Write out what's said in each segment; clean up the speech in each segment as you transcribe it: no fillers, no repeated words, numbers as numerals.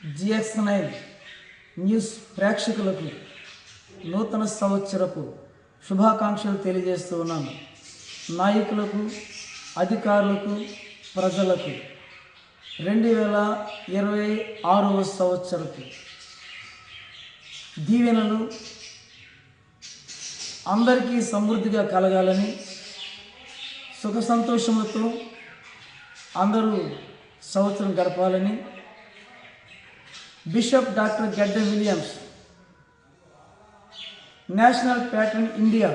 GX9 news ప్రేక్షకులకు నూతన సంవత్సరపు శుభాకాంక్షలు తెలియజేస్తూ ఉన్నాను. నాయకులకు, అధికారులకు, ప్రజలకు 2026వ సంవత్సరపు దీవెనలు అందరికీ సమృద్ధిగా కలగాలని, సుఖ సంతోషములతో అందరూ సంవత్సరం గడపాలని bishop doctor Geddam Williams, national patron India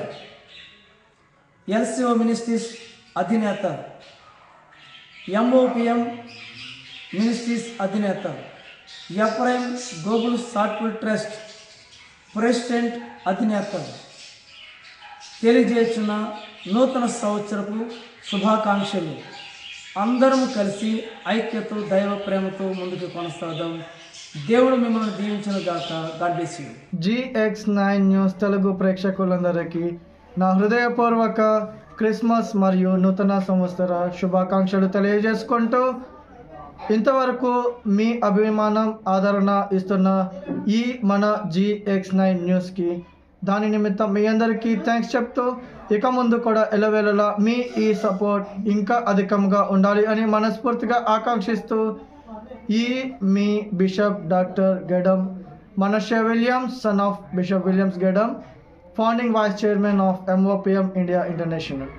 LCO ministries అధినేత, MOPM మినిస్ట్రీస్ అధినేత, Ephraim global charitable trust president అధినేత తెలియజేస్తున్న నూతన సంవత్సరపు శుభాకాంక్షలు. అందరం కలిసి ఐక్యత, దైవ ప్రేమతో ముందుకు కొనసాగుదాం. దేవుడు మిమ్మల్ని దీవించిన గాక. God bless you. GX9 news Telugu ప్రేక్షకులందరికీ నా హృదయపూర్వక క్రిస్మస్ మరియు నూతన సంవత్సర శుభాకాంక్షలు తెలియజేసుకుంటూ, ఇంతవరకు మీ అభిమానం, ఆదరణ ఇస్తున్న ఈ మన GX9 న్యూస్కి దాని నిమిత్తం మీ అందరికీ థ్యాంక్స్ చెప్తూ, ఇక ముందు కూడా ఎల్లవేళలా మీ ఈ సపోర్ట్ ఇంకా అధికంగా ఉండాలి అని మనస్ఫూర్తిగా ఆకాంక్షిస్తూ, ఈ మీ bishop doctor Gedem Manasseh Williams, son of bishop Williams Gedem, founding vice chairman of MOPM India international.